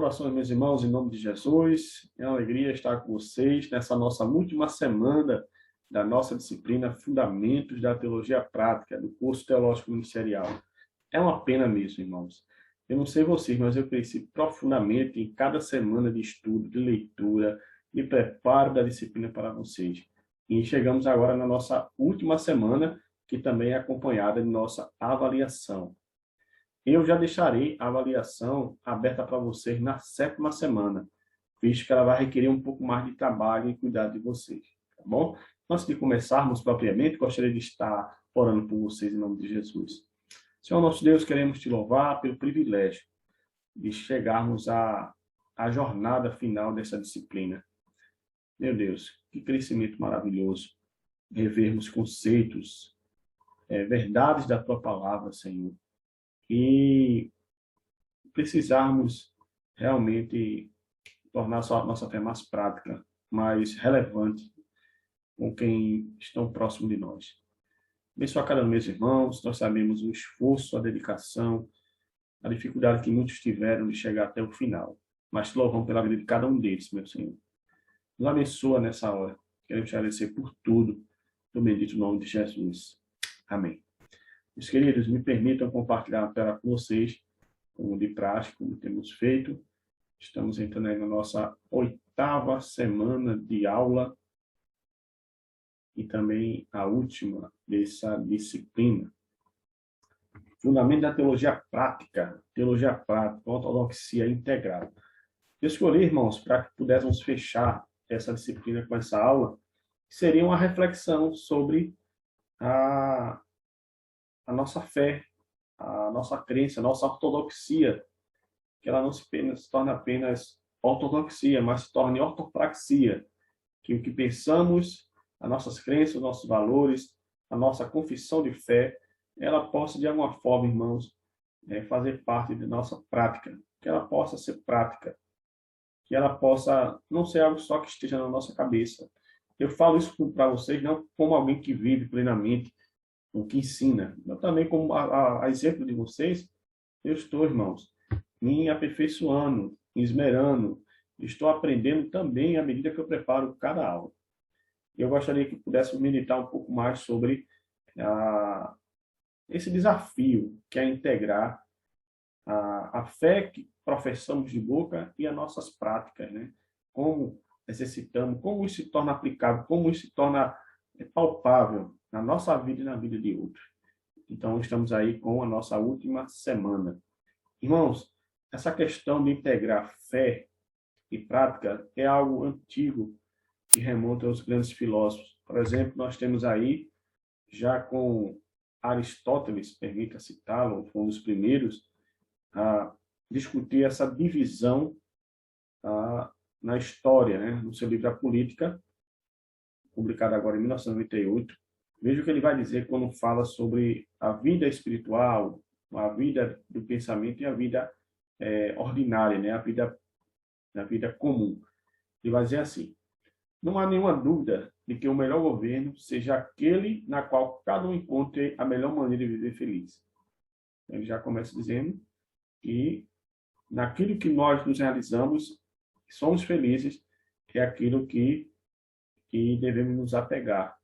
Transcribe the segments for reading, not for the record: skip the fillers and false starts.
Saudações, meus irmãos, em nome de Jesus. É uma alegria estar com vocês nessa nossa última semana da nossa disciplina Fundamentos da Teologia Prática, do curso Teológico Ministerial. É uma pena mesmo, irmãos. Eu não sei vocês, mas eu cresci profundamente em cada semana de estudo, de leitura, de preparo da disciplina para vocês. E chegamos agora na nossa última semana, que também é acompanhada de nossa avaliação. Eu já deixarei a avaliação aberta para vocês na 7ª semana, visto que ela vai requerer um pouco mais de trabalho e cuidado de vocês, tá bom? Antes de começarmos propriamente, gostaria de estar orando por vocês em nome de Jesus. Senhor nosso Deus, queremos te louvar pelo privilégio de chegarmos à jornada final dessa disciplina. Meu Deus, que crescimento maravilhoso. Revermos conceitos, verdades da tua palavra, Senhor. E precisarmos realmente tornar a nossa fé mais prática, mais relevante com quem estão próximo de nós. Abençoa cada um dos meus irmãos, nós sabemos o esforço, a dedicação, a dificuldade que muitos tiveram de chegar até o final, mas te louvamos pela vida de cada um deles, meu Senhor. Nos abençoa nessa hora. Queremos te agradecer por tudo, no bendito nome de Jesus. Amém. Meus queridos, me permitam compartilhar a tela com vocês, como de prática, como temos feito. Estamos entrando aí na nossa 8ª semana de aula e também a última dessa disciplina. Fundamento da teologia prática, ortodoxia integral. Eu escolhi, irmãos, para que pudéssemos fechar essa disciplina com essa aula, que seria uma reflexão sobre a nossa fé, a nossa crença, a nossa ortodoxia, que ela não se torna apenas ortodoxia, mas se torne ortopraxia, que o que pensamos, as nossas crenças, os nossos valores, a nossa confissão de fé, ela possa, de alguma forma, irmãos, fazer parte da nossa prática, que ela possa ser prática, que ela possa não ser algo só que esteja na nossa cabeça. Eu falo isso para vocês não como alguém que vive plenamente o que ensina, eu também como a exemplo de vocês, eu estou, irmãos, me aperfeiçoando, me esmerando, estou aprendendo também à medida que eu preparo cada aula. Eu gostaria que pudéssemos meditar um pouco mais sobre esse desafio que é integrar a fé que professamos de boca e as nossas práticas, né? Como exercitamos, como isso se torna aplicável, como isso se torna palpável na nossa vida e na vida de outros. Então, estamos aí com a nossa última semana. Irmãos, essa questão de integrar fé e prática é algo antigo que remonta aos grandes filósofos. Por exemplo, nós temos aí, já com Aristóteles, permita citá-lo, foi um dos primeiros a discutir essa divisão na história, né? No seu livro A Política, publicado agora em 1998. Veja o que ele vai dizer quando fala sobre a vida espiritual, a vida do pensamento e a vida ordinária, né? A vida comum. Ele vai dizer assim: não há nenhuma dúvida de que o melhor governo seja aquele na qual cada um encontre a melhor maneira de viver feliz. Ele já começa dizendo que naquilo que nós nos realizamos, somos felizes, é aquilo que devemos nos apegar.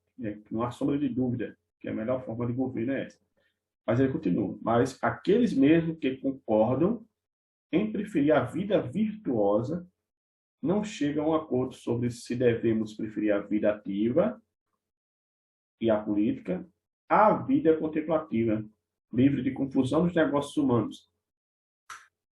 Não há sombra de dúvida que a melhor forma de governo é essa. Mas ele continua: mas aqueles mesmo que concordam em preferir a vida virtuosa não chegam a um acordo sobre se devemos preferir a vida ativa e a política à vida contemplativa, livre de confusão dos negócios humanos.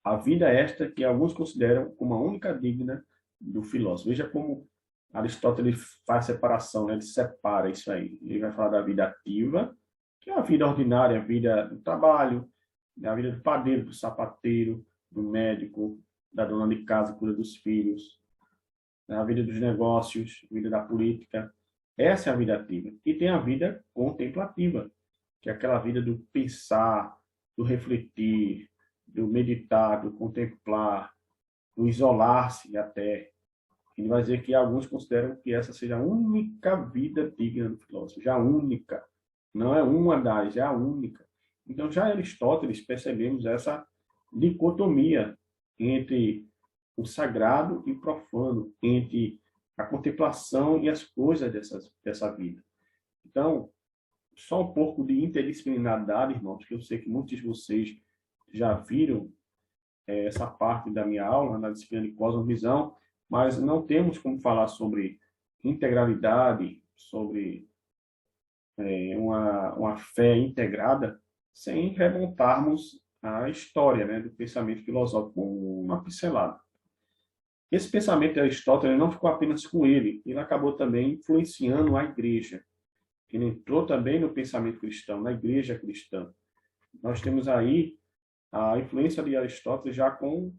A vida esta que alguns consideram como a única digna do filósofo. Veja como Aristóteles faz a separação, né? Ele separa isso aí. Ele vai falar da vida ativa, que é a vida ordinária, a vida do trabalho, a vida do padeiro, do sapateiro, do médico, da dona de casa, cura dos filhos, a vida dos negócios, a vida da política. Essa é a vida ativa. E tem a vida contemplativa, que é aquela vida do pensar, do refletir, do meditar, do contemplar, do isolar-se até. Ele vai dizer que alguns consideram que essa seja a única vida digna do filósofo, já a única. Não é uma das, é a única. Então, já em Aristóteles percebemos essa dicotomia entre o sagrado e o profano, entre a contemplação e as coisas dessa vida. Então, só um pouco de interdisciplinaridade, irmãos, que eu sei que muitos de vocês já viram essa parte da minha aula, na disciplina de cosmovisão, mas não temos como falar sobre integralidade, sobre uma fé integrada, sem remontarmos à história, né, do pensamento filosófico, com uma pincelada. Esse pensamento de Aristóteles não ficou apenas com ele acabou também influenciando a igreja. Ele entrou também no pensamento cristão, na igreja cristã. Nós temos aí a influência de Aristóteles já com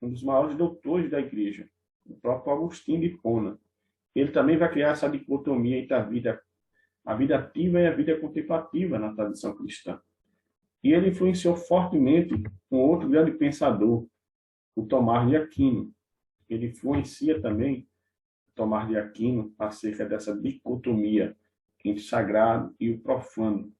um dos maiores doutores da igreja, o próprio Agostinho de Hipona. Ele também vai criar essa dicotomia entre a vida ativa e a vida contemplativa na tradição cristã. E ele influenciou fortemente um outro grande pensador, o Tomás de Aquino. Ele influencia também Tomás de Aquino acerca dessa dicotomia entre o sagrado e o profano.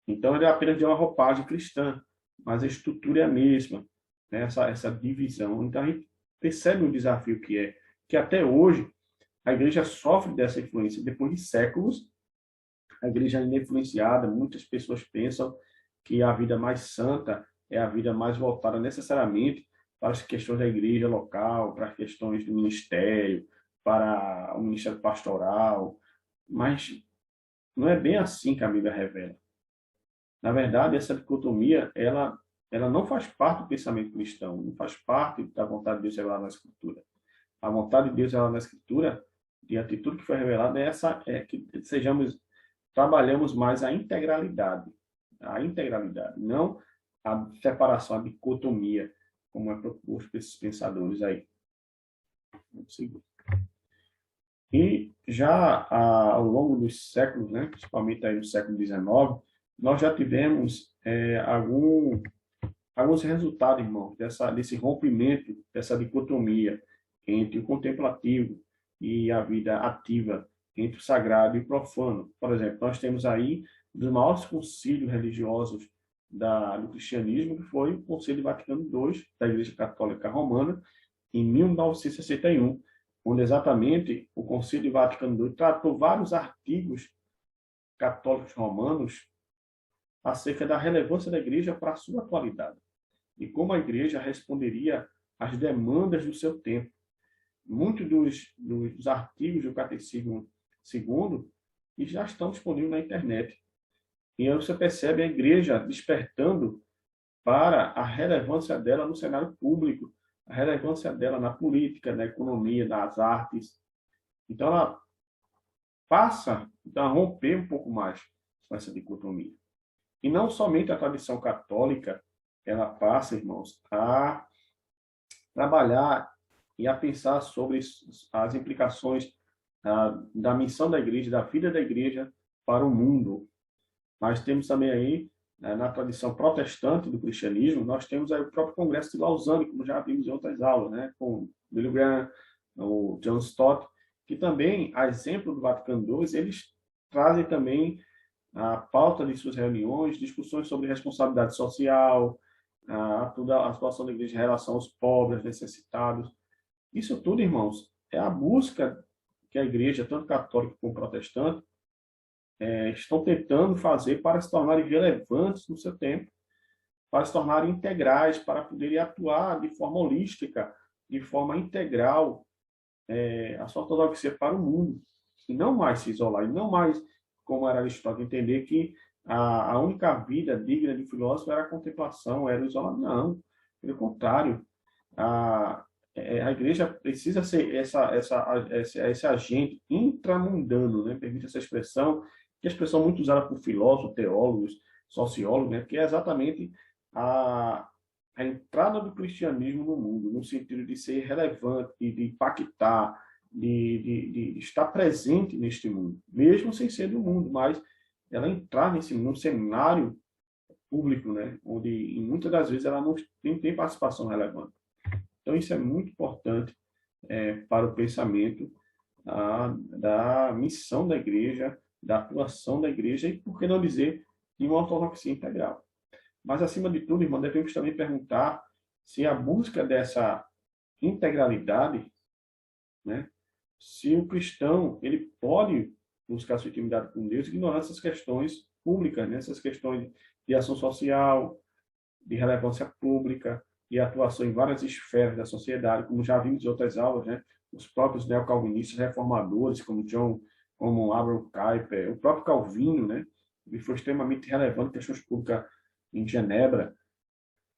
Então, ele é apenas de uma roupagem cristã, mas a estrutura é a mesma, né? essa divisão. Então, a gente percebe o desafio que até hoje a igreja sofre dessa influência. Depois de séculos, a igreja ainda é influenciada, muitas pessoas pensam que a vida mais santa é a vida mais voltada necessariamente para as questões da igreja local, para as questões do ministério, para o ministério pastoral, mas não é bem assim que a Bíblia revela. Na verdade, essa dicotomia, ela não faz parte do pensamento cristão, não faz parte da vontade de Deus revelada na Escritura. A vontade de Deus revelada na Escritura, e a atitude que foi revelada, é que trabalhamos mais a integralidade, não a separação, a dicotomia, como é proposto por esses pensadores aí. Vamos seguir. E já ao longo dos séculos, né, principalmente aí no século XIX, nós já tivemos alguns resultados, irmãos, desse rompimento, dessa dicotomia entre o contemplativo e a vida ativa, entre o sagrado e o profano. Por exemplo, nós temos aí um dos maiores concílios religiosos do cristianismo, que foi o Concílio Vaticano II, da Igreja Católica Romana, em 1961, onde exatamente o Concílio Vaticano II tratou vários artigos católicos romanos acerca da relevância da igreja para a sua atualidade e como a igreja responderia às demandas do seu tempo. Muitos dos artigos do Catecismo II já estão disponíveis na internet. E aí você percebe a igreja despertando para a relevância dela no cenário público, a relevância dela na política, na economia, nas artes. Então, ela passa a romper um pouco mais com essa dicotomia. E não somente a tradição católica, ela passa, irmãos, a trabalhar e a pensar sobre as implicações da missão da igreja, da vida da igreja para o mundo. Mas temos também aí, na tradição protestante do cristianismo, nós temos aí o próprio Congresso de Lausanne, como já vimos em outras aulas, né, com Billy Graham, o John Stott, que também, a exemplo do Vaticano II, eles trazem também a pauta de suas reuniões, discussões sobre responsabilidade social, toda a situação da igreja em relação aos pobres, necessitados. Isso tudo, irmãos, é a busca que a igreja, tanto católica como protestante, estão tentando fazer para se tornarem relevantes no seu tempo, para se tornarem integrais, para poderem atuar de forma holística, de forma integral, a sua ortodoxia para o mundo, e não mais se isolar, e não mais, como era Aristóteles, entender que a única vida digna de filósofo era a contemplação, era o isolamento. Não, pelo contrário, a igreja precisa ser esse agente intramundano, né? Permite essa expressão, que é a expressão muito usada por filósofos, teólogos, sociólogos, né? Que é exatamente a entrada do cristianismo no mundo, no sentido de ser relevante, de impactar, de estar presente neste mundo, mesmo sem ser do mundo, mas ela entrar num cenário público, né? Onde muitas das vezes ela não tem participação relevante. Então, isso é muito importante para o pensamento da missão da igreja, da atuação da igreja e, por que não dizer, de uma ortodoxia integral. Mas, acima de tudo, irmão, devemos também perguntar se a busca dessa integralidade, né? Se o cristão ele pode buscar sua intimidade com Deus, ignorando essas questões públicas, né? Essas questões de ação social, de relevância pública, de atuação em várias esferas da sociedade, como já vimos em outras aulas, né? Os próprios neocalvinistas reformadores, como Abraham Kuyper, o próprio Calvino, né? Ele foi extremamente relevante em questões públicas em Genebra.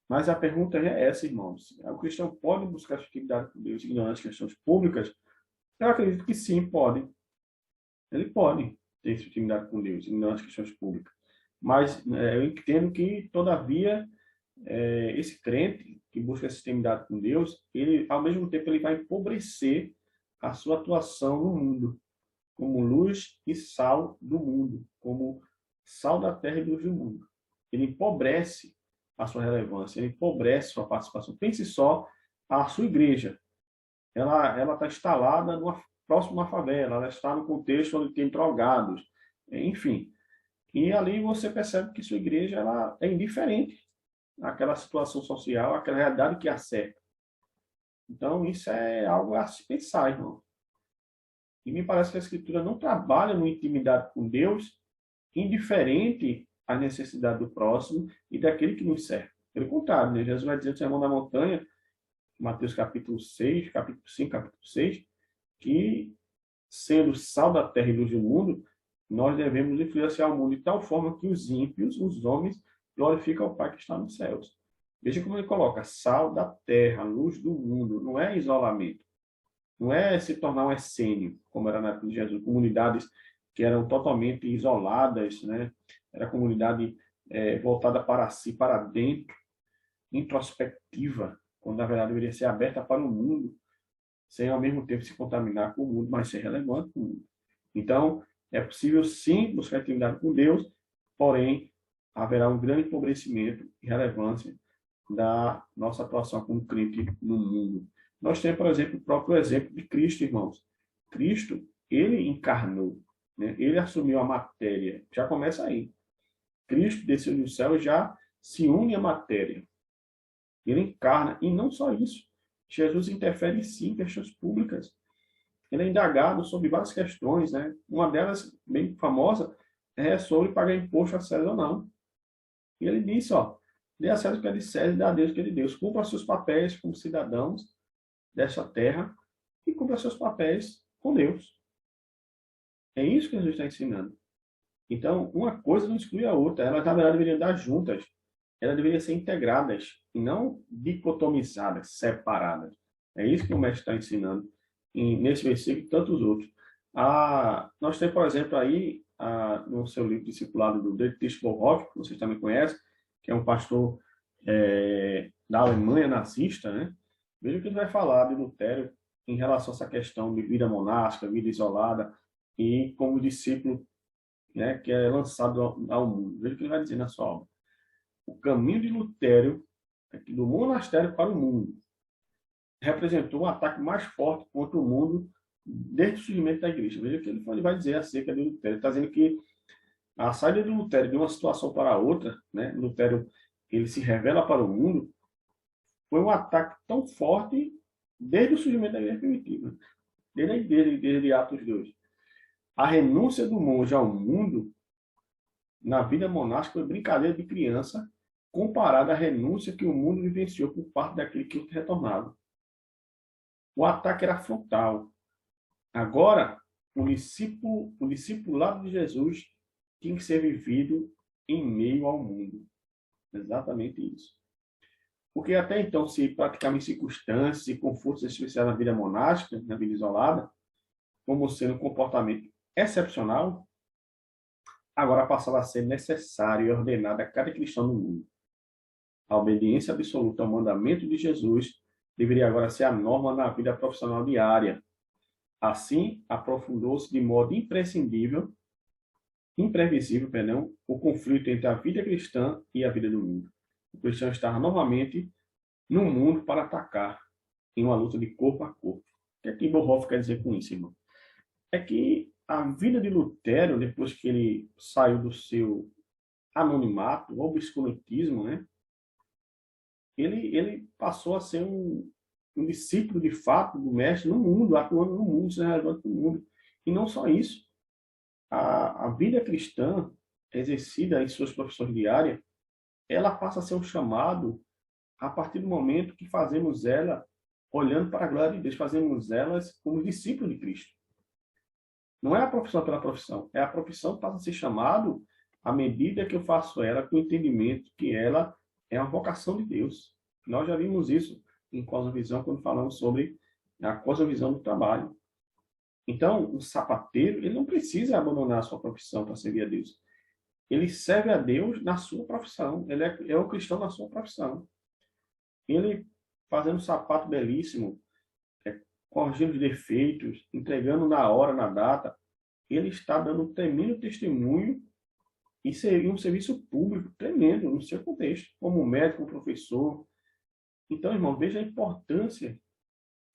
Mas a pergunta é essa, irmãos. O cristão pode buscar sua intimidade com Deus ignorando as questões públicas? Eu acredito que sim, pode. Ele pode ter sua intimidade com Deus ignorando as questões públicas. Mas eu entendo que, todavia, esse crente que busca essa intimidade com Deus, ele, ao mesmo tempo, ele vai empobrecer a sua atuação no mundo, como luz e sal do mundo, como sal da terra e luz do mundo. Ele empobrece a sua relevância, ele empobrece a sua participação. Pense só a sua igreja. Ela está instalada próximo a uma favela, ela está no contexto onde tem drogados, enfim. E ali você percebe que sua igreja ela é indiferente àquela situação social, àquela realidade que a cerca. Então, isso é algo a se pensar, irmão. E me parece que a Escritura não trabalha no intimidade com Deus, indiferente à necessidade do próximo e daquele que nos serve. Pelo contrário, né? Jesus vai dizer no Sermão da Montanha, Mateus capítulo 6, capítulo 5, capítulo 6, que, sendo sal da terra e luz do mundo, nós devemos influenciar o mundo de tal forma que os ímpios, os homens, glorificam o Pai que está nos céus. Veja como ele coloca, sal da terra, luz do mundo, não é isolamento. Não é se tornar um essênio, como era na época de Jesus, comunidades que eram totalmente isoladas, né? Era comunidade voltada para si, para dentro, introspectiva, quando na verdade deveria ser aberta para o mundo, sem ao mesmo tempo se contaminar com o mundo, mas ser relevante com o mundo. Então, é possível sim buscar intimidade com Deus, porém, haverá um grande empobrecimento e relevância da nossa atuação como crente no mundo. Nós temos, por exemplo, o próprio exemplo de Cristo, irmãos. Cristo, ele encarnou, né? Ele assumiu a matéria. Já começa aí. Cristo desceu do céu e já se une à matéria. Ele encarna. E não só isso. Jesus interfere sim em questões públicas. Ele é indagado sobre várias questões, né? Uma delas, bem famosa, é sobre pagar imposto a César ou não. E ele disse, ó, dê a César o que é de César e dê a Deus o que é de Deus. Cumpra seus papéis como cidadãos dessa terra e cumpra seus papéis com Deus. É isso que Jesus está ensinando. Então, uma coisa não exclui a outra. Elas, na verdade, deveriam andar juntas. Elas deveriam ser integradas e não dicotomizadas, separadas. É isso que o mestre está ensinando nesse versículo e tantos outros. Nós temos, por exemplo, aí, no seu livro discipulado do Dietrich Bonhoeffer, que vocês também conhecem, que é um pastor da Alemanha nazista, né? Veja o que ele vai falar de Lutero em relação a essa questão de vida monástica, vida isolada, e como discípulo, né, que é lançado ao mundo. Veja o que ele vai dizer na sua obra. O caminho de Lutero, do monastério para o mundo, representou um ataque mais forte contra o mundo desde o surgimento da igreja. Veja o que ele vai dizer acerca de Lutero. Ele está dizendo que a saída de Lutero de uma situação para outra, né, Lutero ele se revela para o mundo, foi um ataque tão forte desde o surgimento da igreja primitiva, desde Atos 2. A renúncia do monge ao mundo na vida monástica foi brincadeira de criança comparada à renúncia que o mundo vivenciou por parte daquele que o retornava. O ataque era frontal. Agora, o discipulado de Jesus tinha que ser vivido em meio ao mundo. Exatamente isso. Porque até então se praticava em circunstâncias e confortos especiais na vida monástica, na vida isolada, como sendo um comportamento excepcional, agora passava a ser necessário e ordenado a cada cristão no mundo. A obediência absoluta ao mandamento de Jesus deveria agora ser a norma na vida profissional diária. Assim, aprofundou-se de modo imprevisível, o conflito entre a vida cristã e a vida do mundo. O cristão estava novamente no mundo para atacar, em uma luta de corpo a corpo. O que é que Bonhoeffer quer dizer com isso, irmão? É que a vida de Lutero, depois que ele saiu do seu anonimato, obscurantismo, né? Ele passou a ser um discípulo de fato do mestre no mundo, atuando no mundo, sendo relevante no mundo. E não só isso, a vida cristã exercida em suas profissões diárias, ela passa a ser um chamado a partir do momento que fazemos ela olhando para a glória de Deus, fazemos elas como discípulos de Cristo. Não é a profissão pela profissão, é a profissão que passa a ser chamado à medida que eu faço ela com o entendimento que ela é uma vocação de Deus. Nós já vimos isso em Cosmovisão quando falamos sobre a cosmovisão do trabalho. Então, o sapateiro, ele não precisa abandonar a sua profissão para servir a Deus. Ele serve a Deus na sua profissão. Ele é o cristão na sua profissão. Ele fazendo um sapato belíssimo, corrigindo os defeitos, entregando na hora, na data, ele está dando um tremendo testemunho e seria um serviço público tremendo no seu contexto, como médico, como professor. Então, irmão, veja a importância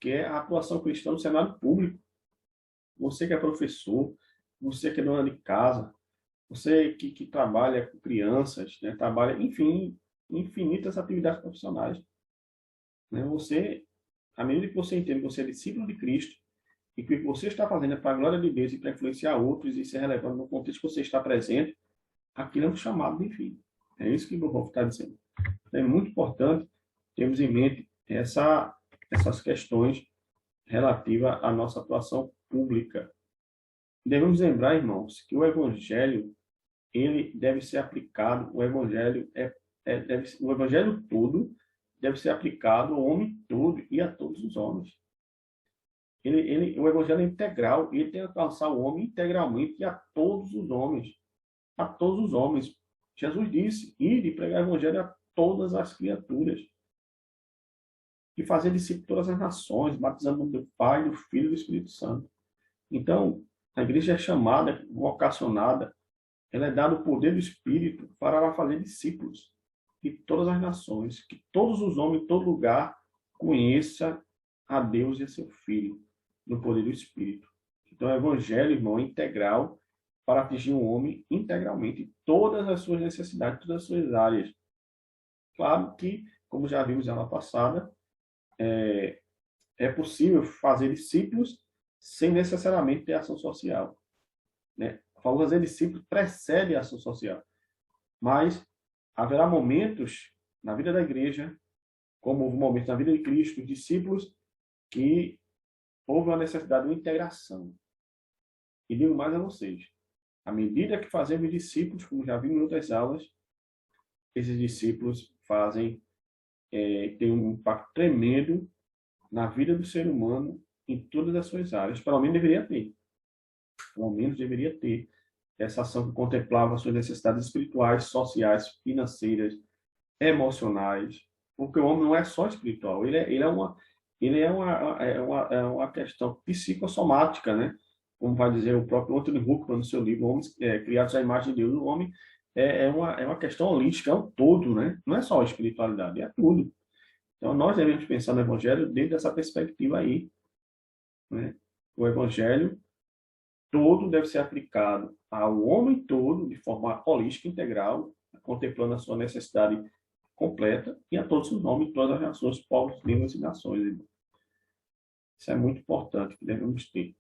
que é a atuação cristã no cenário público. Você que é professor, você que é dona de casa, você que trabalha com crianças, né, trabalha, enfim, infinitas atividades profissionais. Né? Você, à medida que você entende que você é discípulo de Cristo e que o que você está fazendo é para a glória de Deus e para influenciar outros e ser relevante no contexto que você está presente, aquilo é um chamado de fim. É isso que o Bonhoeffer está dizendo. Então, é muito importante termos em mente essas questões relativas à nossa atuação pública. Devemos lembrar, irmãos, que o Evangelho ele deve ser aplicado, o Evangelho o Evangelho todo deve ser aplicado ao homem todo e a todos os homens. O Evangelho é integral, ele tem que alcançar o homem integralmente e a todos os homens. A todos os homens. Jesus disse, ide pregar o Evangelho a todas as criaturas. E fazer discípulos de todas as nações, batizando o nome do Pai, do Filho e do Espírito Santo. Então, a igreja é chamada, vocacionada, ela é dada o poder do Espírito para ela fazer discípulos de todas as nações, que todos os homens, em todo lugar, conheçam a Deus e a seu Filho, no poder do Espírito. Então, o Evangelho, irmão, é integral para atingir o homem integralmente, todas as suas necessidades, todas as suas áreas. Claro que, como já vimos na aula passada, é possível fazer discípulos sem necessariamente ter ação social. Né? Fazer discípulos precede a ação social. Mas haverá momentos na vida da igreja, como houve momentos na vida de Cristo, os discípulos, que houve uma necessidade de uma integração. E digo mais a vocês, à medida que fazemos discípulos, como já vimos em outras aulas, esses discípulos têm um impacto tremendo na vida do ser humano em todas as suas áreas. Pelo menos deveria ter. Pelo menos deveria ter essa ação que contemplava suas necessidades espirituais, sociais, financeiras, emocionais. Porque o homem não é só espiritual, ele é uma questão psicossomática, né? Como vai dizer o próprio Anthony Huckman no seu livro, Homens Criados à Imagem de Deus. O homem é uma questão holística, é um todo, né? Não é só a espiritualidade, é tudo. Então, nós devemos pensar no Evangelho dentro dessa perspectiva aí. Né? O Evangelho todo deve ser aplicado ao homem todo, de forma holística, integral, contemplando a sua necessidade completa, e a todos os homens, todas as nações, povos, línguas e nações. Isso é muito importante, que devemos ter.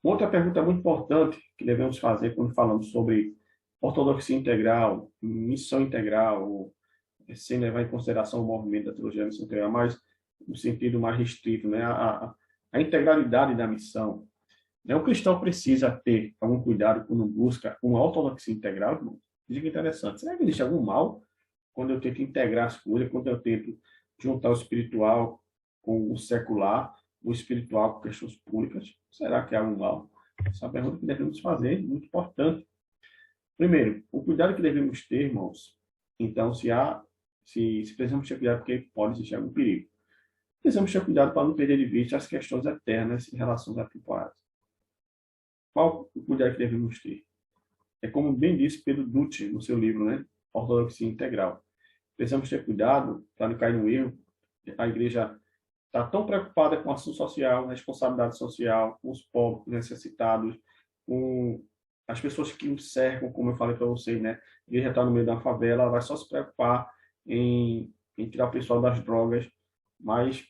Outra pergunta muito importante que devemos fazer quando falamos sobre ortodoxia integral, missão integral, sem levar em consideração o movimento da teologia da missão integral, mas no sentido mais restrito, né? A integralidade da missão. O cristão precisa ter algum cuidado quando busca uma ortodoxia integral, irmão. Diga interessante. Será que existe algum mal quando eu tento integrar as coisas, quando eu tento juntar o espiritual com o secular, o espiritual com questões públicas? Será que há algum mal? Essa é uma pergunta que devemos fazer, muito importante. Primeiro, o cuidado que devemos ter, irmãos. Então, se precisamos ter cuidado, porque pode existir algum perigo. Precisamos ter cuidado para não perder de vista as questões eternas em relações atemporais. Qual o cuidado que devemos ter? É como bem disse Pedro Dutti no seu livro, né? Ortodoxia Integral. Precisamos ter cuidado para não cair no erro. A igreja está tão preocupada com a ação social, responsabilidade social, com os pobres, com os necessitados, com as pessoas que o cercam, como eu falei para vocês, né? A igreja está no meio da favela, ela vai só se preocupar em tirar o pessoal das drogas, mas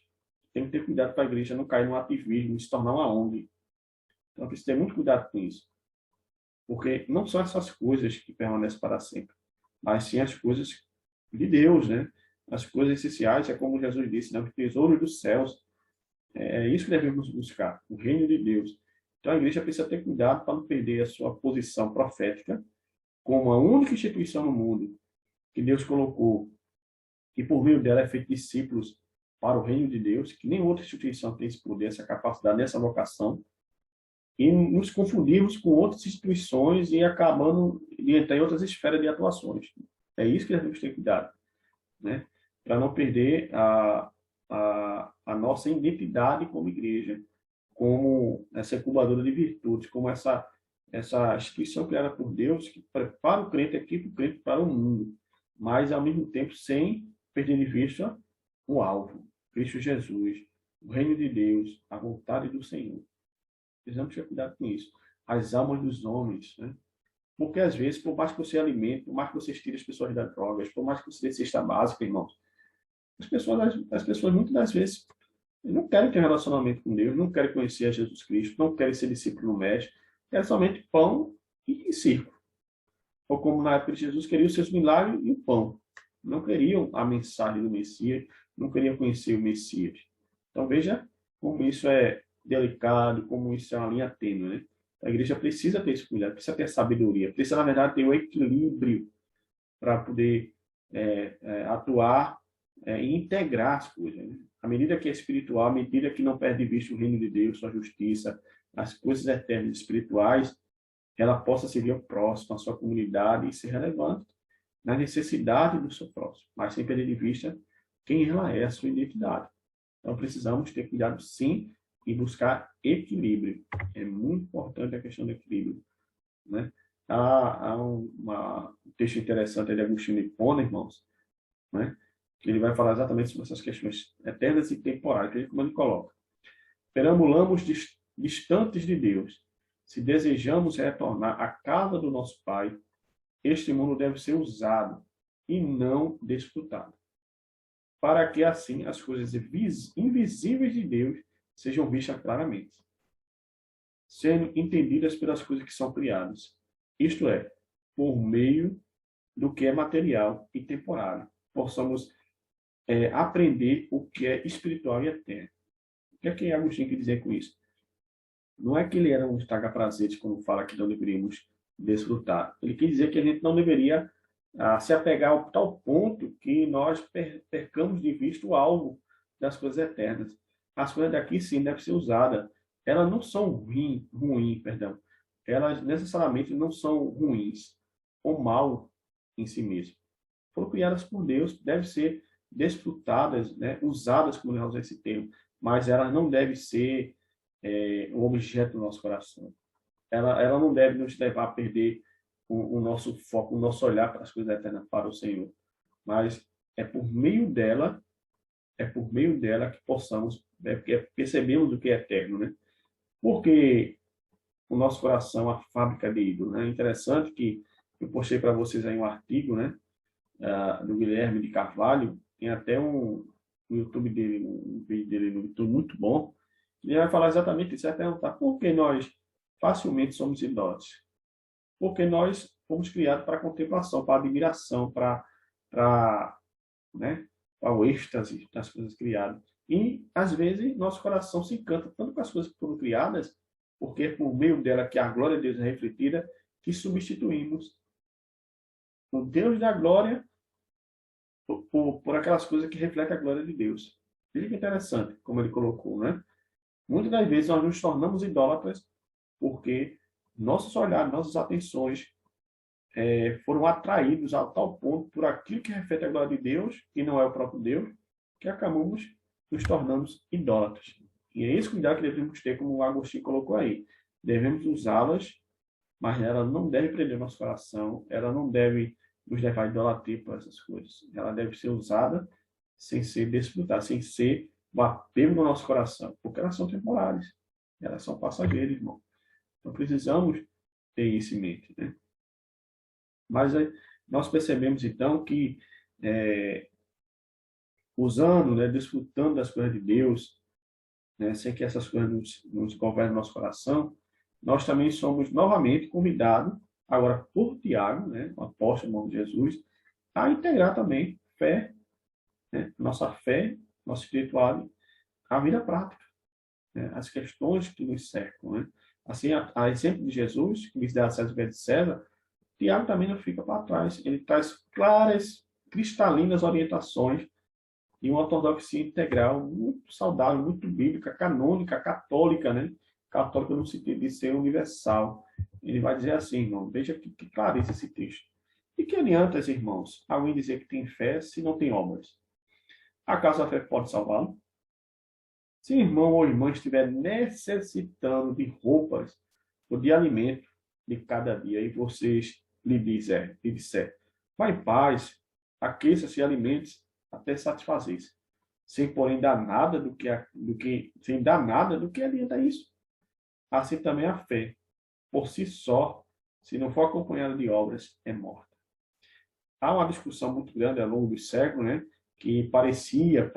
tem que ter cuidado para a igreja não cair no ativismo, se tornar uma ONG. Então, precisa ter muito cuidado com isso. Porque não são essas coisas que permanecem para sempre, mas sim as coisas de Deus, né? As coisas essenciais, é como Jesus disse, né? O tesouro dos céus. É isso que devemos buscar, o reino de Deus. Então, a igreja precisa ter cuidado para não perder a sua posição profética como a única instituição no mundo que Deus colocou, e por meio dela é feito discípulos para o reino de Deus, que nem outra instituição tem esse poder, essa capacidade, essa vocação, e nos confundimos com outras instituições e acabando de entrar em outras esferas de atuações. É isso que nós temos que ter cuidado, né? Para não perder a nossa identidade como igreja, como essa incubadora de virtudes, como essa instituição criada por Deus que prepara o crente, equipa o crente para o mundo, mas ao mesmo tempo sem perder de vista o alvo, Cristo Jesus, o reino de Deus, a vontade do Senhor. Precisamos ter cuidado com isso. As almas dos homens, né? Porque às vezes, por mais que você alimente, por mais que você tire as pessoas das drogas, por mais que você dê cesta básica, irmãos, as pessoas muitas das vezes não querem ter relacionamento com Deus, não querem conhecer a Jesus Cristo, não querem ser discípulo do Mestre, querem somente pão e circo. Ou como na época de Jesus, queriam os seus milagres e o pão. Não queriam a mensagem do Messias, não queriam conhecer o Messias. Então veja como isso é delicado, como isso é uma linha tênue, né? A igreja precisa ter esse cuidado, precisa ter sabedoria, precisa, na verdade, ter o equilíbrio para poder atuar e integrar as coisas, né? À medida que é espiritual, à medida que não perde de vista o reino de Deus, sua justiça, as coisas eternas espirituais, ela possa servir ao próximo, à sua comunidade e ser relevante na necessidade do seu próximo, mas sem perder de vista quem ela é, a sua identidade. Então, precisamos ter cuidado, sim, e buscar equilíbrio. É muito importante a questão do equilíbrio, né? Há um texto interessante de Agostinho de Hipona, irmãos, né? Que ele vai falar exatamente sobre essas questões eternas e temporais, que ele, como ele coloca. Perambulamos distantes de Deus. Se desejamos retornar à casa do nosso Pai, este mundo deve ser usado e não desfrutado, para que assim as coisas invisíveis de Deus sejam vistas claramente, sendo entendidas pelas coisas que são criadas, isto é, por meio do que é material e temporário. Possamos aprender o que é espiritual e eterno. O que Agostinho quer dizer com isso? Não é que ele era um estraga-prazeres, como fala que não deveríamos desfrutar. Ele quer dizer que a gente não deveria se apegar ao tal ponto que nós percamos de vista o alvo das coisas eternas. As coisas daqui, sim, devem ser usadas. Elas não são ruins, perdão. Elas necessariamente não são ruins ou mal em si mesmas. Foram criadas por Deus, devem ser desfrutadas, né, usadas, como nós usamos esse termo, mas elas não devem ser um objeto do nosso coração. Ela não deve nos levar a perder o nosso foco, o nosso olhar para as coisas eternas, para o Senhor. Mas é por meio dela que possamos percebemos o que é eterno, né? Porque o nosso coração é a fábrica de ídolos, né? É interessante que eu postei para vocês aí um artigo, né? Do Guilherme de Carvalho, tem até no YouTube dele, um vídeo dele no YouTube muito bom. Ele vai falar exatamente isso, vai perguntar por que nós facilmente somos idólatras. Porque nós fomos criados para contemplação, para admiração, né, para o êxtase das coisas criadas. E, às vezes, nosso coração se encanta tanto com as coisas que foram criadas, porque é por meio dela que a glória de Deus é refletida, que substituímos o Deus da glória por aquelas coisas que refletem a glória de Deus. Veja que interessante, como ele colocou, né? Muitas das vezes nós nos tornamos idólatras porque nossos olhares, nossas atenções foram atraídos a tal ponto por aquilo que reflete a glória de Deus, que não é o próprio Deus, que acabamos nos tornando idólatras. E é esse cuidado que devemos ter, como o Agostinho colocou aí. Devemos usá-las, mas ela não deve prender nosso coração, ela não deve nos levar a idolatria por essas coisas. Ela deve ser usada sem ser desfrutada, sem ser o apego no nosso coração, porque elas são temporárias, elas são passageiras, irmão. Então precisamos ter isso em mente, né? Mas nós percebemos então que usando, né, desfrutando das coisas de Deus, né, sem que essas coisas nos governem nosso coração, nós também somos novamente convidados, agora por Tiago, né, o apóstolo, irmão de Jesus, a integrar também fé, né, nossa fé, nossa espiritualidade, à vida prática, né, as questões que nos cercam. Né. Assim, a exemplo de Jesus, que nos dá a César de César, Tiago também não fica para trás. Ele traz claras, cristalinas orientações e uma ortodoxia integral muito saudável, muito bíblica, canônica, católica, né? Católica no sentido de ser universal. Ele vai dizer assim, irmão, veja que clareza esse texto. E que adianta, irmãos, alguém dizer que tem fé se não tem obras? Acaso a fé pode salvá-lo? Se o irmão ou irmã estiver necessitando de roupas ou de alimento de cada dia e vocês lhe disser, vá em paz, aqueça-se e alimente-se até satisfazer-se, sem porém dar nada sem dar nada do que adianta isso. Assim também a fé, por si só, se não for acompanhada de obras, é morta. Há uma discussão muito grande ao longo dos séculos, né, que parecia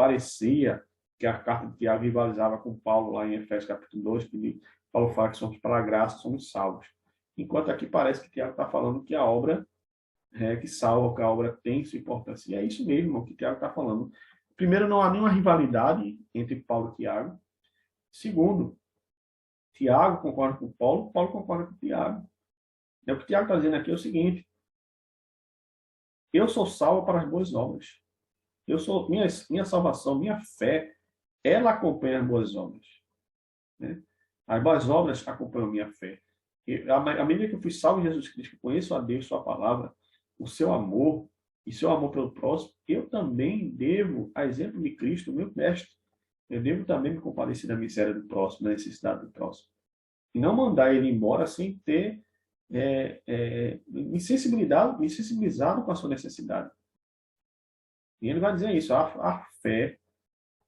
que a carta de Tiago rivalizava com Paulo lá em Efésios capítulo 2, que Paulo fala que somos pela graça, somos salvos. Enquanto aqui parece que Tiago está falando que a obra é que salva, que a obra tem sua importância. E é isso mesmo que Tiago está falando. Primeiro, não há nenhuma rivalidade entre Paulo e Tiago. Segundo, Tiago concorda com Paulo, Paulo concorda com Tiago. É o que Tiago está dizendo aqui é o seguinte: eu sou salvo para as boas obras. Minha salvação, minha fé, ela acompanha as boas obras. Né? As boas obras acompanham minha fé. E, à medida que eu fui salvo em Jesus Cristo, que conheço a Deus, sua palavra, o seu amor e seu amor pelo próximo, eu também devo, a exemplo de Cristo, meu mestre, eu devo também me compadecer da miséria do próximo, da necessidade do próximo. E não mandar ele embora sem ter me sensibilizado com a sua necessidade. E ele vai dizer isso, a fé,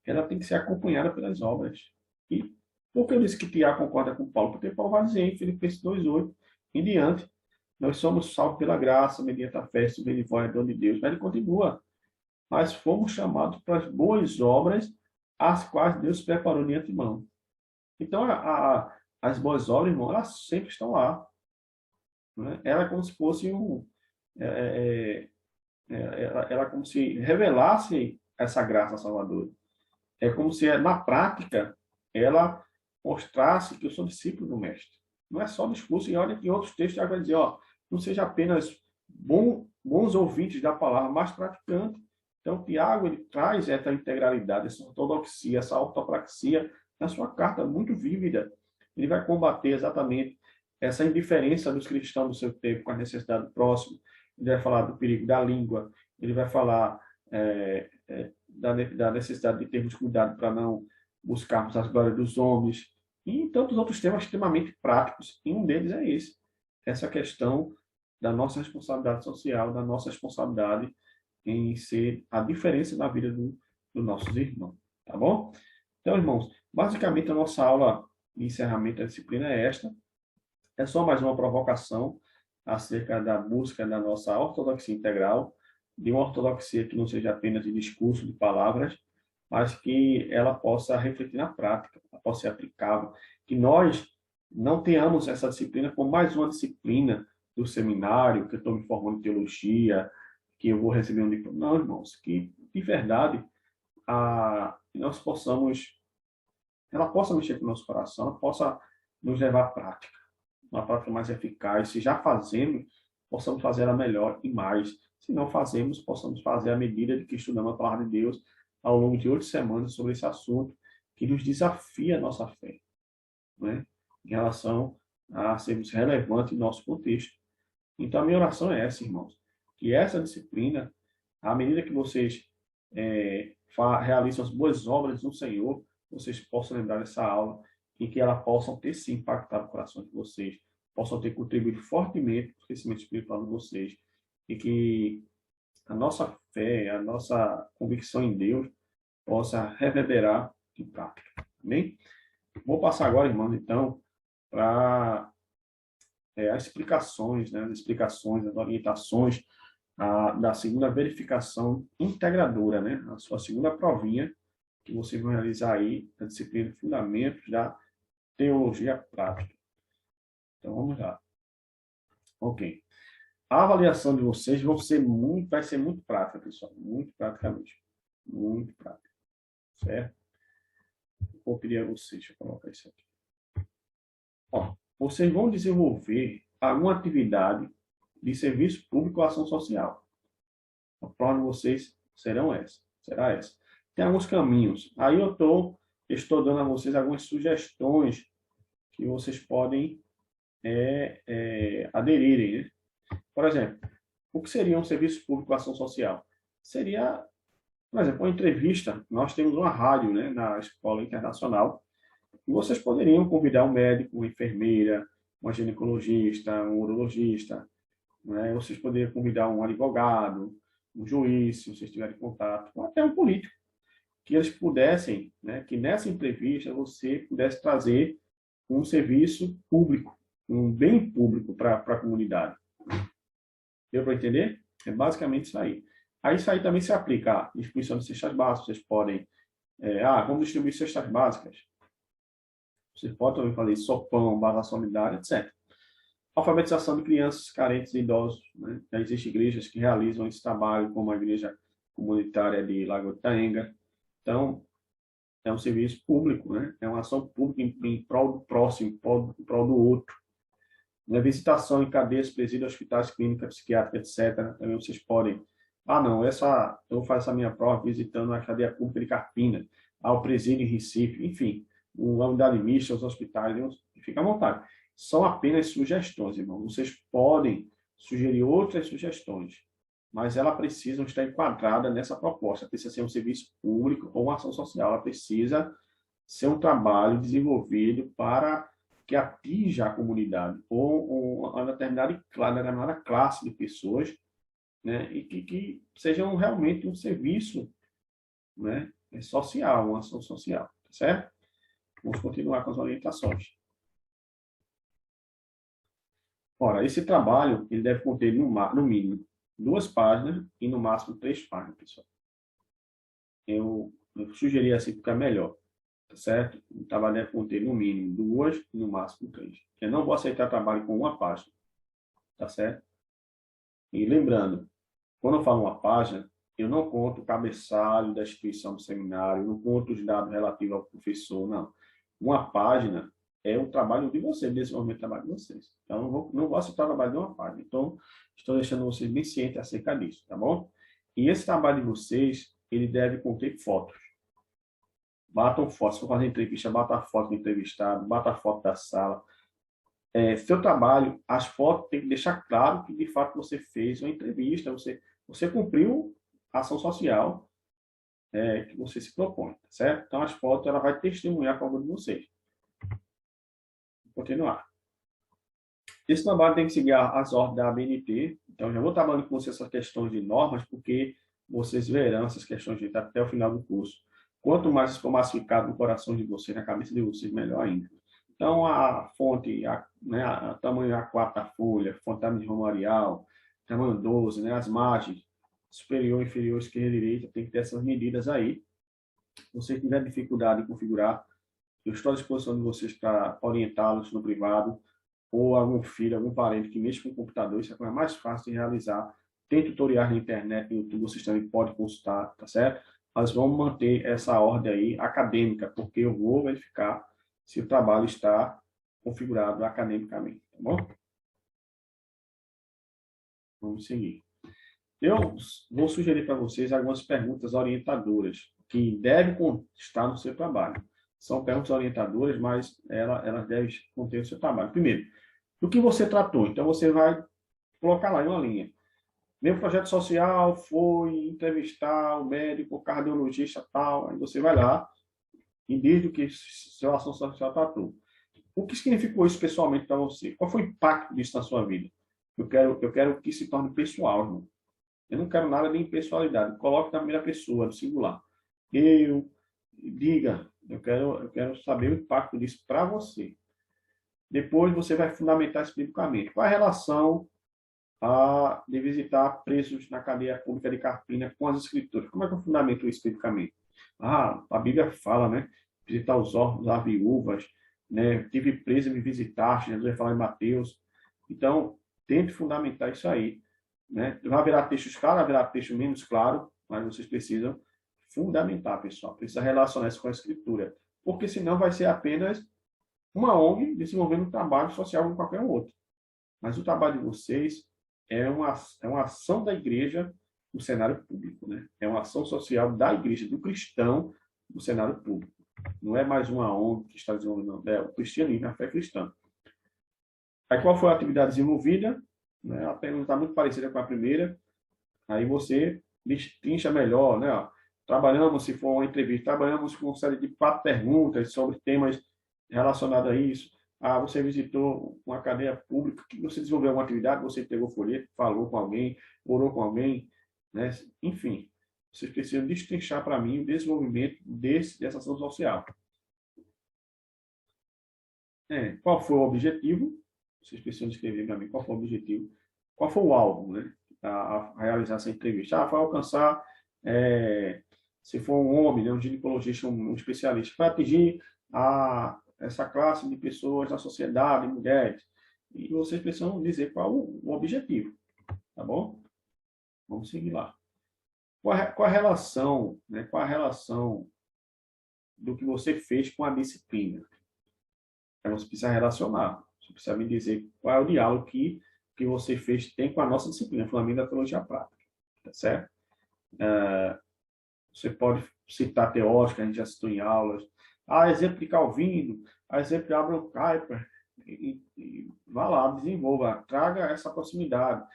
ela tem que ser acompanhada pelas obras. E por que eu disse que Tiago concorda com Paulo? Porque Paulo vai dizer em Filipenses 2,8 em diante, nós somos salvos pela graça, mediante a fé, subir de dom de Deus. Mas ele continua, mas fomos chamados para as boas obras, as quais Deus preparou de antemão. Então, as boas obras, irmão, elas sempre estão lá. Né? Ela é como se fosse ela como se revelasse essa graça salvadora. É como se, na prática, ela mostrasse que eu sou discípulo do Mestre. Não é só discurso. E olha que em outros textos ela vai dizer, não seja apenas bons ouvintes da palavra, mas praticantes. Então, Tiago, ele traz essa integralidade, essa ortodoxia, essa ortopraxia na sua carta muito vívida. Ele vai combater exatamente essa indiferença dos cristãos do seu tempo com a necessidade do próximo. Ele vai falar do perigo da língua, ele vai falar da necessidade de termos cuidado para não buscarmos as glórias dos homens, e tantos outros temas extremamente práticos, e um deles é esse, essa questão da nossa responsabilidade social, da nossa responsabilidade em ser a diferença na vida dos nossos irmãos, tá bom? Então, irmãos, basicamente a nossa aula de encerramento da disciplina é esta, é só mais uma provocação acerca da busca da nossa ortodoxia integral, de uma ortodoxia que não seja apenas de discurso, de palavras, mas que ela possa refletir na prática, ela possa ser aplicável, que nós não tenhamos essa disciplina como mais uma disciplina do seminário, que eu estou me formando em teologia, que eu vou receber um diploma. Não, irmãos, que de verdade nós possamos, ela possa mexer com o nosso coração, ela possa nos levar à prática, uma prática mais eficaz. Se já fazemos, possamos fazer ela melhor e mais. Se não fazemos, possamos fazer à medida de que estudamos a palavra de Deus ao longo de 8 semanas sobre esse assunto que nos desafia a nossa fé, né? Em relação a sermos relevantes em nosso contexto. Então, a minha oração é essa, irmãos, que essa disciplina, à medida que vocês realizam as boas obras no Senhor, vocês possam lembrar dessa aula e que ela possam ter sim impactado o coração de vocês, possam ter contribuído fortemente para o crescimento espiritual de vocês e que a nossa fé, a nossa convicção em Deus possa reverberar em prática. Amém? Vou passar agora, irmãos, então, para as explicações, né, as orientações da segunda verificação integradora, né, a sua segunda provinha que vocês vão realizar aí na disciplina Fundamentos da Teologia Prática. Então, vamos lá. Ok. A avaliação de vocês vai ser muito prática, pessoal. Muito prática mesmo. Muito prática. Certo? Vou pedir a vocês, deixa eu colocar isso aqui. Ó, vocês vão desenvolver alguma atividade de serviço público ou ação social. A prova de vocês será essa. Tem alguns caminhos. Aí eu estou dando a vocês algumas sugestões que vocês podem aderirem, né? Por exemplo, o que seria um serviço público ou ação social? Seria, por exemplo, uma entrevista. Nós temos uma rádio, né, na Escola Internacional, e vocês poderiam convidar um médico, uma enfermeira, uma ginecologista, um urologista, né? Vocês poderiam convidar um advogado, um juiz, se vocês tiverem contato, ou até um político, que eles pudessem, né, que nessa entrevista você pudesse trazer um serviço público, um bem público para a comunidade. Deu para entender? É basicamente isso aí. Aí isso aí também se aplica à distribuição de cestas básicas. Vocês podem, vamos distribuir cestas básicas. Vocês podem também fazer sopão, base solidária, etc. Alfabetização de crianças carentes e idosos, né? Já existem igrejas que realizam esse trabalho, como a igreja comunitária de Lago de Itaenga. Então, é um serviço público, né? É uma ação pública em prol do próximo, em prol do outro. Visitação em cadeias, presídios, hospitais, clínicas, psiquiátricas, etc. Também vocês podem. Não, eu vou fazer essa minha prova visitando a cadeia pública de Carpina, ao presídio em Recife, enfim, uma unidade mista, os hospitais, fica à vontade. São apenas sugestões, irmão. Vocês podem sugerir outras sugestões, mas ela precisa estar enquadrada nessa proposta. Precisa ser um serviço público ou uma ação social. Ela precisa ser um trabalho desenvolvido para que atinja a comunidade ou uma determinada classe de pessoas, né, e que sejam realmente um serviço, né, social, uma ação social, certo? Vamos continuar com as orientações. Ora, esse trabalho ele deve conter no mínimo 2 páginas e no máximo 3 páginas, pessoal. Eu sugeri assim porque é melhor. Tá certo? O trabalho deve conter no mínimo 2 e no máximo 3. Eu não vou aceitar trabalho com uma página. Tá certo? E lembrando, quando eu falo uma página, eu não conto o cabeçalho da instituição do seminário, não conto os dados relativos ao professor, não. Uma página é o trabalho de vocês, o desenvolvimento do trabalho de vocês. Então, não vou aceitar o trabalho de uma página. Então, estou deixando vocês bem cientes acerca disso, tá bom? E esse trabalho de vocês, ele deve conter fotos. Batam foto, se for fazer entrevista, bata a foto do entrevistado, bata a foto da sala. Seu trabalho, as fotos tem que deixar claro que de fato você fez uma entrevista, você cumpriu a ação social que você se propõe, tá certo? Então as fotos ela vai testemunhar a favor de vocês. Vou continuar. Esse trabalho tem que seguir as ordens da ABNT, então já vou trabalhando com vocês essas questões de normas, porque vocês verão essas questões até o final do curso. Quanto mais isso for massificado no coração de vocês, na cabeça de vocês, melhor ainda. Então, a fonte, tamanho A4 da folha, fonte de romarial, tamanho 12, né, as margens, superior, inferior, esquerda e direita, tem que ter essas medidas aí. Se você tiver dificuldade em configurar, eu estou à disposição de vocês para orientá-los no privado, ou algum filho, algum parente que mexe com o computador, isso é a coisa mais fácil de realizar. Tem tutoriais na internet, no YouTube, vocês também podem consultar, tá certo? Mas vamos manter essa ordem aí acadêmica, porque eu vou verificar se o trabalho está configurado academicamente, tá bom? Vamos seguir. Eu vou sugerir para vocês algumas perguntas orientadoras que devem constar no seu trabalho. São perguntas orientadoras, mas elas devem conter no seu trabalho. Primeiro, do que você tratou? Então, você vai colocar lá em uma linha. Meu projeto social foi entrevistar o médico, o cardiologista tal. Aí você vai lá e diz do que sua ação social tratou. O que significou isso pessoalmente para você? Qual foi o impacto disso na sua vida? Eu quero que se torne pessoal, irmão. Eu não quero nada de impessoalidade. Coloque na primeira pessoa, no singular. Diga, eu quero saber o impacto disso para você. Depois você vai fundamentar especificamente. Qual a relação de visitar presos na cadeia pública de Carpina com as escrituras? Como é que eu fundamento isso especificamente? Ah, a Bíblia fala, né? Visitar os órfãos, as viúvas, né? Tive preso e me visitaste, Jesus vai falar em Mateus. Então, tente fundamentar isso aí, né? Haverá textos claros, haverá texto menos claro, mas vocês precisam fundamentar, pessoal. Precisa relacionar isso com a Escritura. Porque senão vai ser apenas uma ONG desenvolvendo um trabalho social como qualquer outro. Mas o trabalho de vocês é uma ação da igreja no cenário público, né? É uma ação social da igreja, do cristão no cenário público. Não é mais uma ONG que está desenvolvendo, é o cristianismo, a fé cristã. Aí qual foi a atividade desenvolvida? Né? A pergunta está muito parecida com a primeira. Aí você destrincha melhor, né? Trabalhamos, se for uma entrevista, trabalhamos com uma série de 4 perguntas sobre temas relacionados a isso. Ah, você visitou uma cadeia pública, que você desenvolveu alguma atividade, você pegou folheto, falou com alguém, orou com alguém, né? Enfim, vocês precisam destrinchar para mim o desenvolvimento dessa ação social. Qual foi o objetivo? Vocês precisam escrever para mim qual foi o objetivo. Qual foi o alvo, né? A realizar essa entrevista. Ah, foi alcançar, se for um homem, né, um ginecologista, um especialista, vai atingir essa classe de pessoas na sociedade, mulheres. E vocês precisam dizer qual o objetivo, tá bom? Vamos seguir lá. Qual a relação, né? Qual a relação do que você fez com a disciplina? Aí você precisa relacionar. Você precisa me dizer qual é o diálogo que você fez, tem com a nossa disciplina, Fundamento da Teologia Prática. Tá certo? Você pode citar teóricos, que a gente já citou em aulas. Exemplo de Calvino, exemplo de Abraham Kuyper. E vá lá, desenvolva, traga essa proximidade.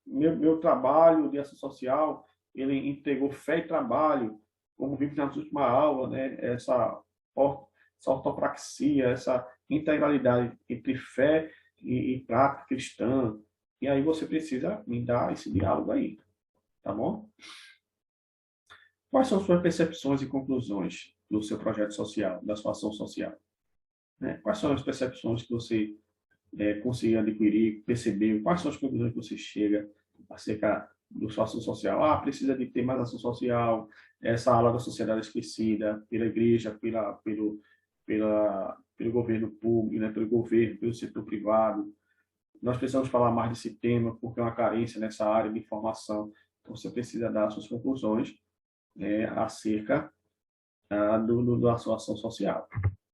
Meu trabalho de ação social, ele entregou fé e trabalho, como vimos na última aula, né? Essa ortopraxia, essa integralidade entre fé e prática cristã. E aí você precisa me dar esse diálogo aí, tá bom? Quais são suas percepções e conclusões do seu projeto social, da sua ação social? Né? Quais são as percepções que você conseguiu adquirir, percebeu? Quais são as conclusões que você chega acerca da sua ação social? Precisa de ter mais ação social, essa ala da sociedade esquecida pela igreja, pelo governo público, né? Pelo governo, pelo setor privado. Nós precisamos falar mais desse tema, porque é uma carência nessa área de informação. Então, você precisa dar suas conclusões acerca da sua ação social.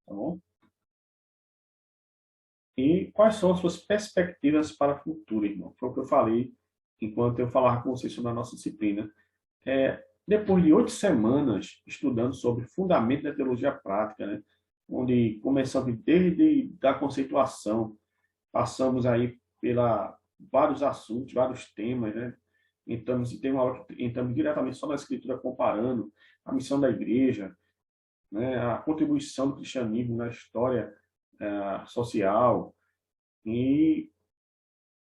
Tá bom? E quais são as suas perspectivas para o futuro, irmão? Foi o que eu falei enquanto eu falava com vocês sobre a nossa disciplina. Depois de 8 semanas estudando sobre fundamento da teologia prática, né? Onde começamos desde a conceituação, passamos aí pela vários assuntos, vários temas, né? Tem uma aula que entramos diretamente só na escritura comparando a missão da igreja, né? A contribuição do cristianismo na história social. E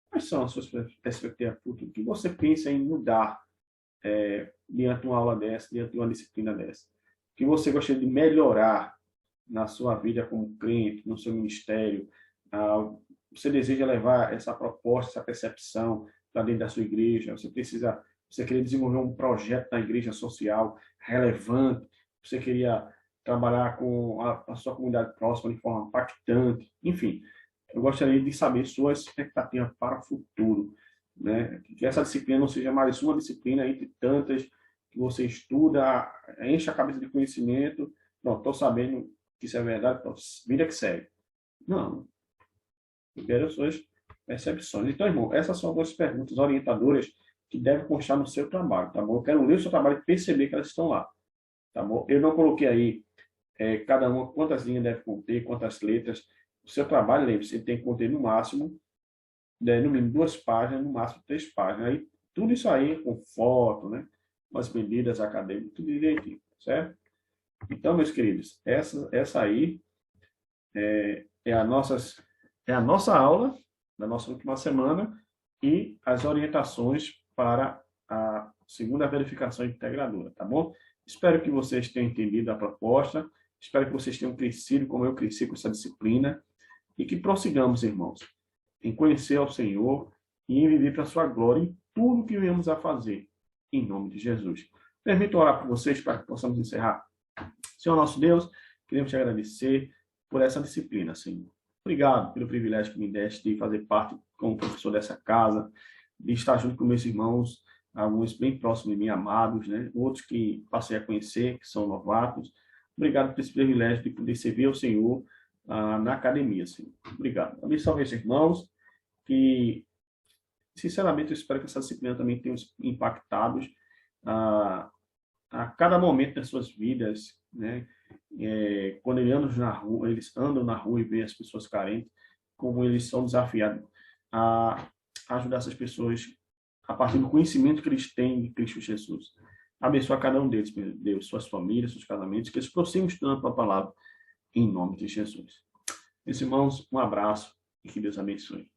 quais são as suas perspectivas futuras? O que você pensa em mudar diante de uma aula dessa, diante de uma disciplina dessa? O que você gostaria de melhorar na sua vida como crente, no seu ministério? Você deseja levar essa proposta, essa percepção para dentro da sua igreja? Você queria desenvolver um projeto na igreja social relevante? Você queria trabalhar com a sua comunidade próxima de forma impactante? Enfim, eu gostaria de saber sua expectativa para o futuro, né? Que essa disciplina não seja mais uma disciplina entre tantas que você estuda, enche a cabeça de conhecimento. Não, estou sabendo que isso é verdade, então, vida que segue. Não. Eu quero as suas percepções. Então, irmão, essas são algumas perguntas orientadoras que devem constar no seu trabalho, tá bom? Eu quero ler o seu trabalho e perceber que elas estão lá, tá bom? Eu não coloquei aí cada uma quantas linhas deve conter, quantas letras. O seu trabalho, lembre-se, tem que conter no máximo, no mínimo 2 páginas, no máximo 3 páginas. Aí, tudo isso aí com foto, né? Com as medidas acadêmicas, tudo direitinho, certo? Então, meus queridos, essa aí é a nossa aula da nossa última semana e as orientações para a segunda verificação integradora, tá bom? Espero que vocês tenham entendido a proposta, espero que vocês tenham crescido como eu cresci com essa disciplina e que prossigamos, irmãos, em conhecer ao Senhor e em viver para a sua glória em tudo que venhamos a fazer, em nome de Jesus. Permita orar por vocês para que possamos encerrar. Senhor nosso Deus, queremos te agradecer por essa disciplina, Senhor. Obrigado pelo privilégio que me deste de fazer parte como professor dessa casa, de estar junto com meus irmãos, alguns bem próximos de mim, amados, né? Outros que passei a conhecer, que são novatos. Obrigado por esse privilégio de poder servir ao Senhor na academia, Senhor. Obrigado. Abençoe esses irmãos, que, sinceramente, eu espero que essa disciplina também tenha impactado a cada momento das suas vidas, né? Quando eles andam na rua e veem as pessoas carentes, como eles são desafiados a ajudar essas pessoas a partir do conhecimento que eles têm de Cristo Jesus. Abençoa cada um deles, meu Deus, suas famílias, seus casamentos, que eles prossigam estudando a palavra em nome de Jesus. Meus irmãos, um abraço e que Deus abençoe.